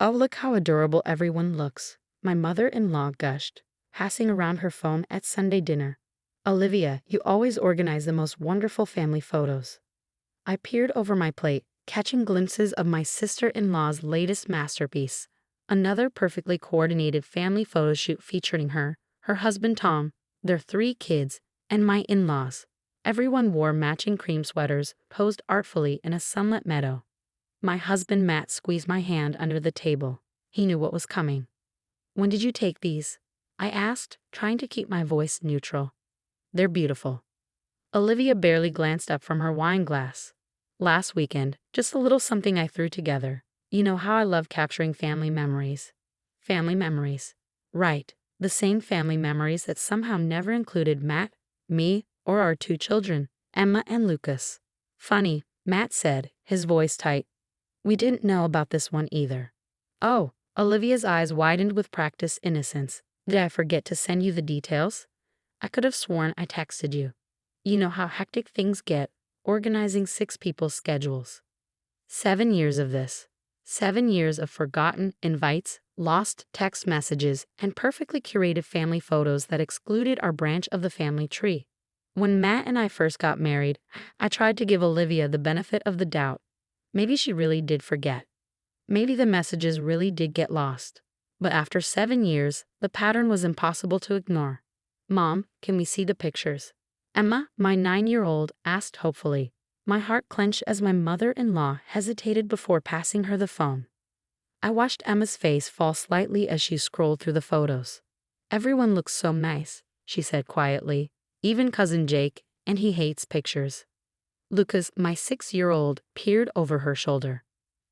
Oh, look how adorable everyone looks, my mother-in-law gushed, passing around her phone at Sunday dinner. Olivia, you always organize the most wonderful family photos. I peered over my plate, catching glimpses of my sister-in-law's latest masterpiece, another perfectly coordinated family photo shoot featuring her husband Tom, their 3 kids, and my in-laws. Everyone wore matching cream sweaters, posed artfully in a sunlit meadow. My husband Matt squeezed my hand under the table. He knew what was coming. When did you take these? I asked, trying to keep my voice neutral. They're beautiful. Olivia barely glanced up from her wine glass. Last weekend, just a little something I threw together. You know how I love capturing family memories. Family memories. Right, the same family memories that somehow never included Matt, me, or our 2 children, Emma and Lucas. Funny, Matt said, his voice tight. We didn't know about this one either. Oh, Olivia's eyes widened with practiced innocence. Did I forget to send you the details? I could have sworn I texted you. You know how hectic things get, organizing 6 people's schedules. 7 years of this. 7 years of forgotten invites, lost text messages, and perfectly curated family photos that excluded our branch of the family tree. When Matt and I first got married, I tried to give Olivia the benefit of the doubt. Maybe she really did forget. Maybe the messages really did get lost. But after 7 years, the pattern was impossible to ignore. Mom, can we see the pictures? Emma, my 9-year-old, asked hopefully. My heart clenched as my mother-in-law hesitated before passing her the phone. I watched Emma's face fall slightly as she scrolled through the photos. Everyone looks so nice, she said quietly. Even cousin Jake, and he hates pictures. Lucas, my 6-year-old, peered over her shoulder.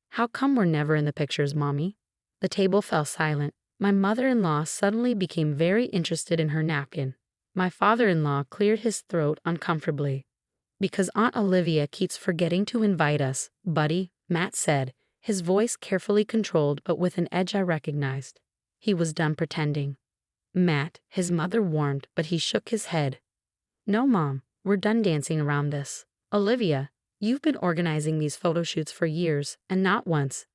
How come we're never in the pictures, Mommy? The table fell silent. My mother-in-law suddenly became very interested in her napkin. My father-in-law cleared his throat uncomfortably. Because Aunt Olivia keeps forgetting to invite us, buddy, Matt said, his voice carefully controlled but with an edge I recognized. He was done pretending. Matt, his mother warned, but he shook his head. No, Mom, we're done dancing around this. Olivia, you've been organizing these photo shoots for years, and not once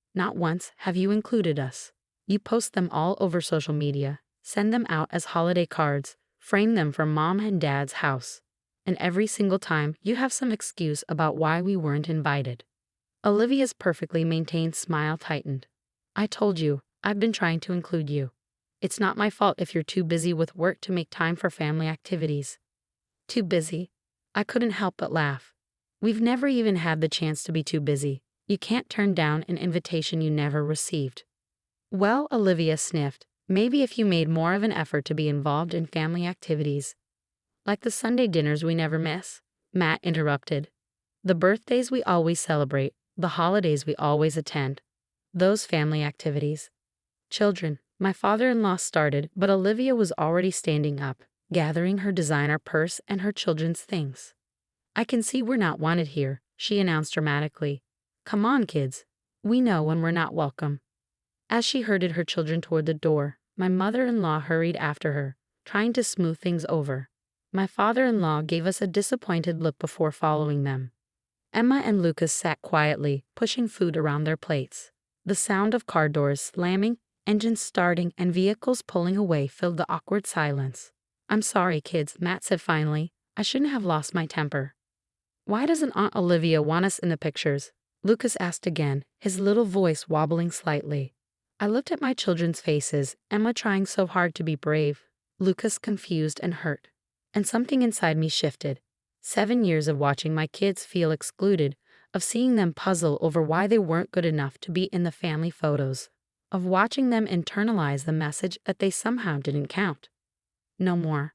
have you included us. You post them all over social media, send them out as holiday cards, frame them for Mom and Dad's house. And every single time you have some excuse about why we weren't invited. Olivia's perfectly maintained smile tightened. I told you, I've been trying to include you. It's not my fault if you're too busy with work to make time for family activities. Too busy? I couldn't help but laugh. We've never even had the chance to be too busy. You can't turn down an invitation you never received. Well, Olivia sniffed, maybe if you made more of an effort to be involved in family activities. Like the Sunday dinners we never miss, Matt interrupted. The birthdays we always celebrate, the holidays we always attend. Those family activities. Children, my father-in-law started, but Olivia was already standing up, gathering her designer purse and her children's things. I can see we're not wanted here, she announced dramatically. Come on, kids. We know when we're not welcome. As she herded her children toward the door, my mother-in-law hurried after her, trying to smooth things over. My father-in-law gave us a disappointed look before following them. Emma and Lucas sat quietly, pushing food around their plates. The sound of car doors slamming, engines starting, and vehicles pulling away filled the awkward silence. I'm sorry, kids, Matt said finally. I shouldn't have lost my temper. Why doesn't Aunt Olivia want us in the pictures? Lucas asked again, his little voice wobbling slightly. I looked at my children's faces, Emma trying so hard to be brave, Lucas confused and hurt. And something inside me shifted. 7 years of watching my kids feel excluded, of seeing them puzzle over why they weren't good enough to be in the family photos, of watching them internalize the message that they somehow didn't count. No more.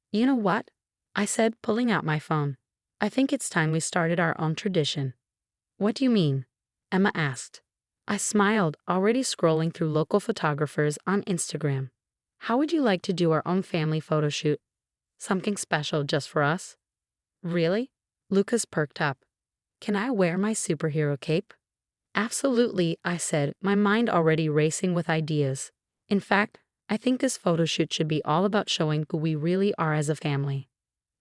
You know what? I said, pulling out my phone. I think it's time we started our own tradition. What do you mean? Emma asked. I smiled, already scrolling through local photographers on Instagram. How would you like to do our own family photo shoot? Something special just for us? Really? Lucas perked up. Can I wear my superhero cape? Absolutely, I said, my mind already racing with ideas. In fact, I think this photo shoot should be all about showing who we really are as a family.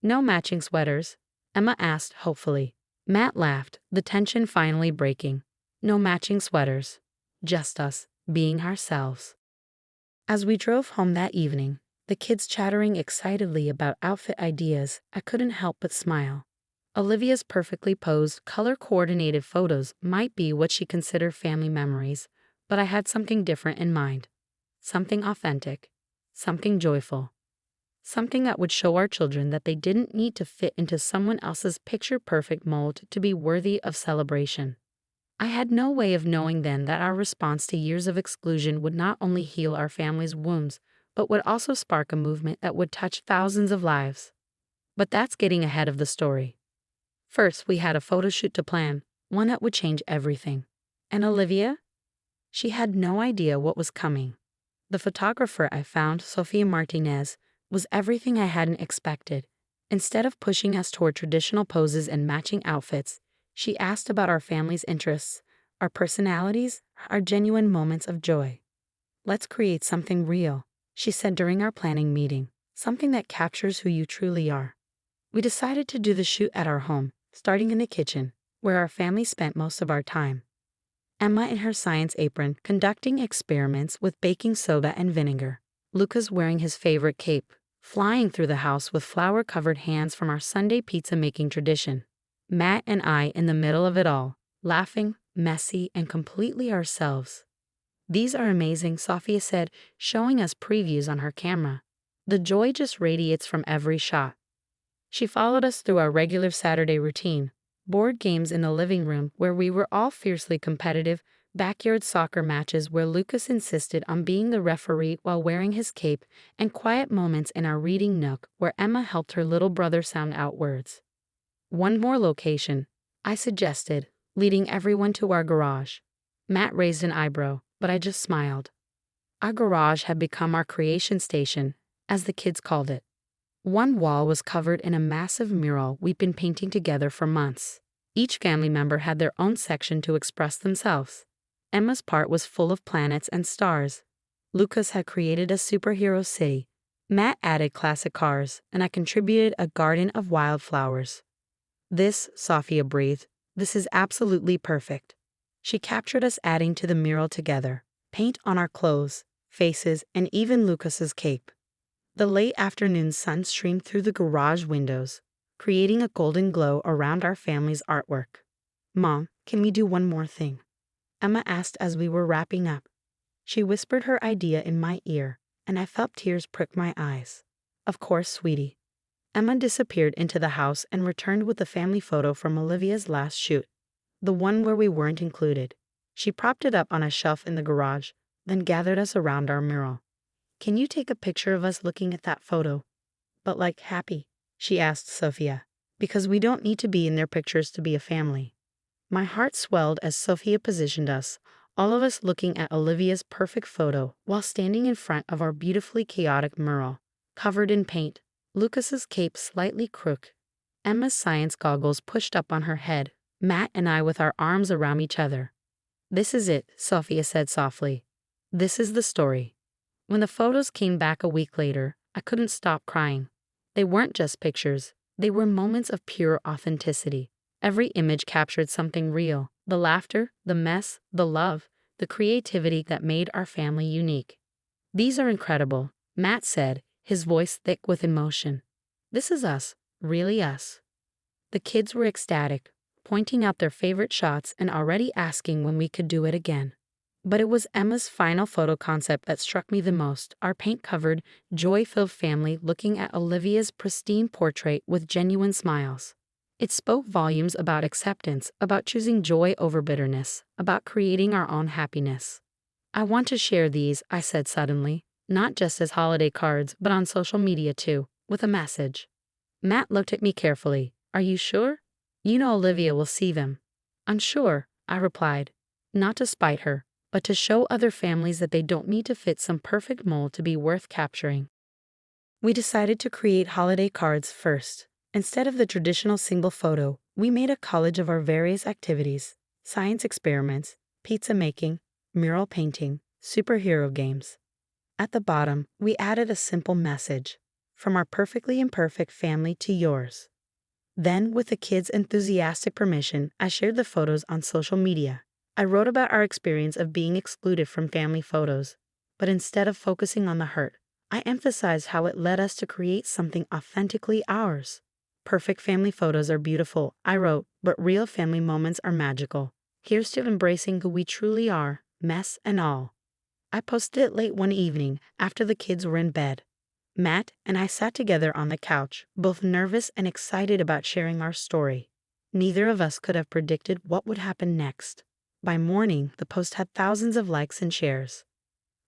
No matching sweaters? Emma asked hopefully. Matt laughed, the tension finally breaking. No matching sweaters. Just us, being ourselves. As we drove home that evening, the kids chattering excitedly about outfit ideas, I couldn't help but smile. Olivia's perfectly posed, color-coordinated photos might be what she considered family memories, but I had something different in mind. Something authentic. Something joyful. Something that would show our children that they didn't need to fit into someone else's picture-perfect mold to be worthy of celebration. I had no way of knowing then that our response to years of exclusion would not only heal our family's wounds, but would also spark a movement that would touch thousands of lives. But that's getting ahead of the story. First, we had a photo shoot to plan, one that would change everything. And Olivia? She had no idea what was coming. The photographer I found, Sofia Martinez, was everything I hadn't expected. Instead of pushing us toward traditional poses and matching outfits, she asked about our family's interests, our personalities, our genuine moments of joy. "Let's create something real," she said during our planning meeting, "something that captures who you truly are." We decided to do the shoot at our home, starting in the kitchen, where our family spent most of our time. Emma in her science apron conducting experiments with baking soda and vinegar. Lucas wearing his favorite cape, flying through the house with flour-covered hands from our Sunday pizza-making tradition. Matt and I in the middle of it all, laughing, messy, and completely ourselves. "These are amazing," Sofia said, showing us previews on her camera. The joy just radiates from every shot. She followed us through our regular Saturday routine. Board games in the living room where we were all fiercely competitive, backyard soccer matches where Lucas insisted on being the referee while wearing his cape, and quiet moments in our reading nook where Emma helped her little brother sound out words. "One more location," I suggested, leading everyone to our garage. Matt raised an eyebrow, but I just smiled. Our garage had become our creation station, as the kids called it. One wall was covered in a massive mural we'd been painting together for months. Each family member had their own section to express themselves. Emma's part was full of planets and stars. Lucas had created a superhero city. Matt added classic cars, and I contributed a garden of wildflowers. "This," Sofia breathed, "this is absolutely perfect." She captured us adding to the mural together, paint on our clothes, faces, and even Lucas's cape. The late afternoon sun streamed through the garage windows, creating a golden glow around our family's artwork. "Mom, can we do one more thing?" Emma asked as we were wrapping up. She whispered her idea in my ear, and I felt tears prick my eyes. "Of course, sweetie." Emma disappeared into the house and returned with a family photo from Olivia's last shoot, the one where we weren't included. She propped it up on a shelf in the garage, then gathered us around our mural. "Can you take a picture of us looking at that photo? But like happy?" she asked Sophia. "Because we don't need to be in their pictures to be a family." My heart swelled as Sophia positioned us, all of us looking at Olivia's perfect photo while standing in front of our beautifully chaotic mural, covered in paint, Lucas's cape slightly crooked, Emma's science goggles pushed up on her head, Matt and I with our arms around each other. "This is it," Sophia said softly. "This is the story." When the photos came back a week later, I couldn't stop crying. They weren't just pictures. They were moments of pure authenticity. Every image captured something real: the laughter, the mess, the love, the creativity that made our family unique. "These are incredible," Matt said, his voice thick with emotion. "This is us, really us." The kids were ecstatic, pointing out their favorite shots and already asking when we could do it again. But it was Emma's final photo concept that struck me the most, our paint-covered, joy-filled family looking at Olivia's pristine portrait with genuine smiles. It spoke volumes about acceptance, about choosing joy over bitterness, about creating our own happiness. "I want to share these," I said suddenly, "not just as holiday cards, but on social media too, with a message." Matt looked at me carefully. "Are you sure? You know Olivia will see them." "I'm sure," I replied, not to spite her, but to show other families that they don't need to fit some perfect mold to be worth capturing. We decided to create holiday cards first. Instead of the traditional single photo, we made a collage of our various activities: science experiments, pizza making, mural painting, superhero games. At the bottom, we added a simple message: "From our perfectly imperfect family to yours." Then, with the kids' enthusiastic permission, I shared the photos on social media. I wrote about our experience of being excluded from family photos, but instead of focusing on the hurt, I emphasized how it led us to create something authentically ours. Perfect family photos are beautiful, I wrote, but real family moments are magical. Here's to embracing who we truly are, mess and all. I posted it late one evening after the kids were in bed. Matt and I sat together on the couch, both nervous and excited about sharing our story. Neither of us could have predicted what would happen next. By morning, the post had thousands of likes and shares.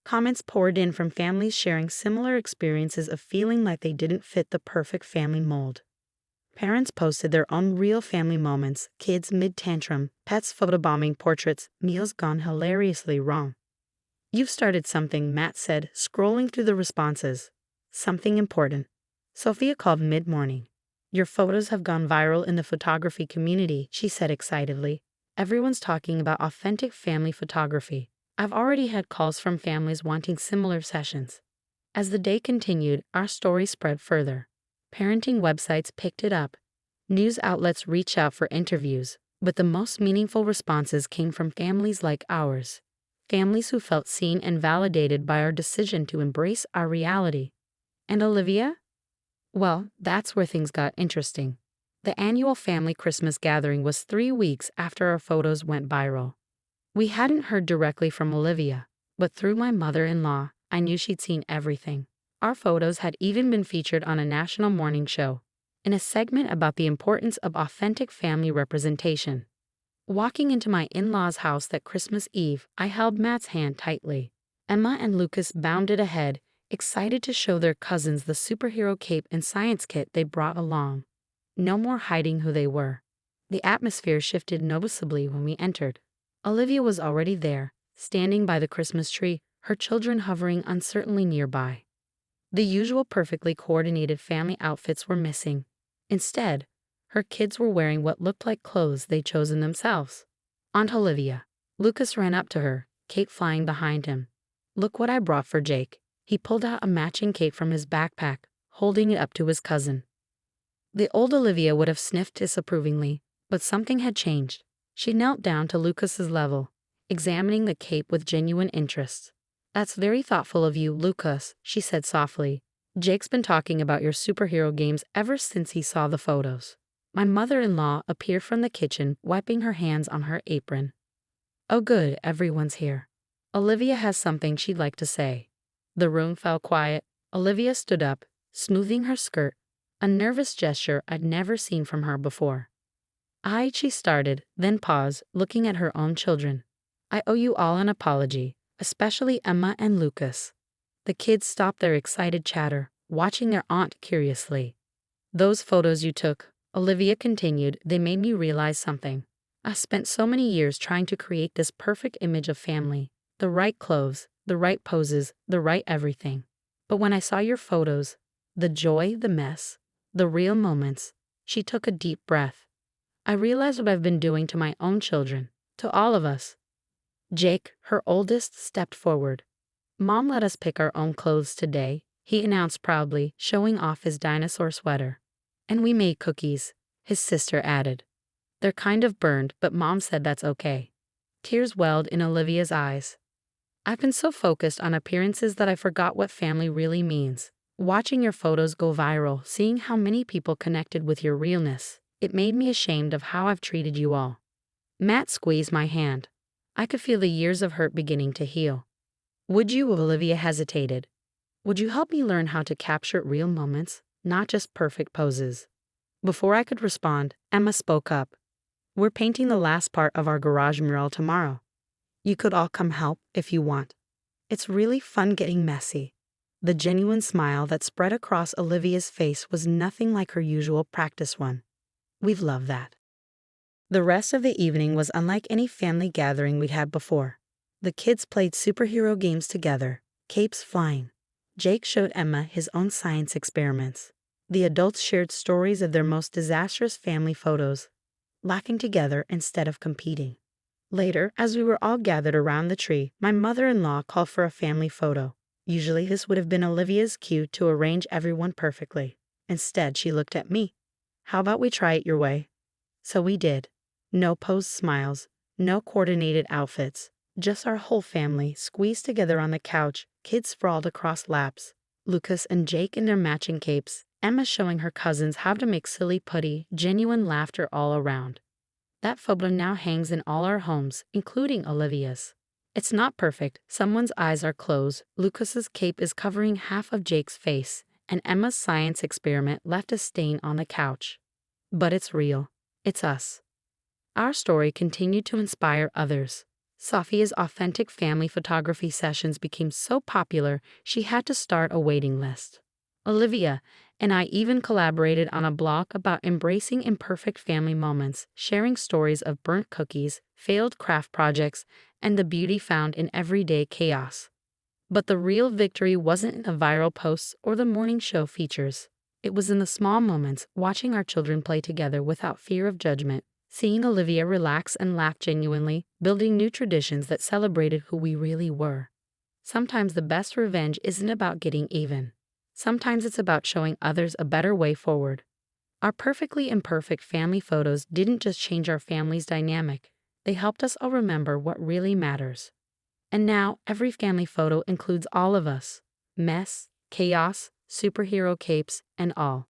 Comments poured in from families sharing similar experiences of feeling like they didn't fit the perfect family mold. Parents posted their own real family moments, kids mid-tantrum, pets photobombing portraits, meals gone hilariously wrong. "You've started something," Matt said, scrolling through the responses. "Something important." Sophia called mid-morning. "Your photos have gone viral in the photography community," she said excitedly. "Everyone's talking about authentic family photography. I've already had calls from families wanting similar sessions." As the day continued, our story spread further. Parenting websites picked it up. News outlets reached out for interviews, but the most meaningful responses came from families like ours. Families who felt seen and validated by our decision to embrace our reality. And Olivia? Well, that's where things got interesting. The annual family Christmas gathering was 3 weeks after our photos went viral. We hadn't heard directly from Olivia, but through my mother-in-law, I knew she'd seen everything. Our photos had even been featured on a national morning show, in a segment about the importance of authentic family representation. Walking into my in-laws' house that Christmas Eve, I held Matt's hand tightly. Emma and Lucas bounded ahead, excited to show their cousins the superhero cape and science kit they brought along. No more hiding who they were. The atmosphere shifted noticeably when we entered. Olivia was already there, standing by the Christmas tree, her children hovering uncertainly nearby. The usual perfectly coordinated family outfits were missing. Instead, her kids were wearing what looked like clothes they'd chosen themselves. "Aunt Olivia." Lucas ran up to her, cape flying behind him. "Look what I brought for Jake." He pulled out a matching cape from his backpack, holding it up to his cousin. The old Olivia would have sniffed disapprovingly, but something had changed. She knelt down to Lucas's level, examining the cape with genuine interest. "That's very thoughtful of you, Lucas," she said softly. "Jake's been talking about your superhero games ever since he saw the photos." My mother-in-law appeared from the kitchen, wiping her hands on her apron. "Oh good, everyone's here. Olivia has something she'd like to say." The room fell quiet. Olivia stood up, smoothing her skirt, a nervous gesture I'd never seen from her before. She started, then paused, looking at her own children. "I owe you all an apology, especially Emma and Lucas." The kids stopped their excited chatter, watching their aunt curiously. "Those photos you took," Olivia continued, "they made me realize something. I spent so many years trying to create this perfect image of family. The right clothes, the right poses, the right everything. But when I saw your photos, the joy, the mess, the real moments," she took a deep breath. "I realized what I've been doing to my own children, to all of us." Jake, her oldest, stepped forward. "Mom let us pick our own clothes today," he announced proudly, showing off his dinosaur sweater. "And we made cookies," his sister added. "They're kind of burned, but Mom said that's okay." Tears welled in Olivia's eyes. "I've been so focused on appearances that I forgot what family really means. Watching your photos go viral, seeing how many people connected with your realness, it made me ashamed of how I've treated you all." Matt squeezed my hand. I could feel the years of hurt beginning to heal. "Would you?" Olivia hesitated. "Would you help me learn how to capture real moments, not just perfect poses?" Before I could respond, Emma spoke up. "We're painting the last part of our garage mural tomorrow. You could all come help if you want. It's really fun getting messy." The genuine smile that spread across Olivia's face was nothing like her usual practice one. "We've loved that." The rest of the evening was unlike any family gathering we'd had before. The kids played superhero games together, capes flying. Jake showed Emma his own science experiments. The adults shared stories of their most disastrous family photos, laughing together instead of competing. Later, as we were all gathered around the tree, my mother-in-law called for a family photo. Usually this would have been Olivia's cue to arrange everyone perfectly. Instead, she looked at me. "How about we try it your way?" So we did. No posed smiles, No coordinated outfits, just our whole family squeezed together on the couch, kids sprawled across laps, Lucas and Jake in their matching capes, Emma showing her cousins how to make silly putty, genuine laughter all around. That photo now hangs in all our homes, including Olivia's. It's not perfect, someone's eyes are closed, Lucas's cape is covering half of Jake's face, and Emma's science experiment left a stain on the couch. But it's real. It's us. Our story continued to inspire others. Sophia's authentic family photography sessions became so popular she had to start a waiting list. Olivia and I even collaborated on a blog about embracing imperfect family moments, sharing stories of burnt cookies, failed craft projects, and the beauty found in everyday chaos. But the real victory wasn't in the viral posts or the morning show features. It was in the small moments, watching our children play together without fear of judgment, seeing Olivia relax and laugh genuinely, building new traditions that celebrated who we really were. Sometimes the best revenge isn't about getting even. Sometimes it's about showing others a better way forward. Our perfectly imperfect family photos didn't just change our family's dynamic, they helped us all remember what really matters. And now, every family photo includes all of us. Mess, chaos, superhero capes, and all.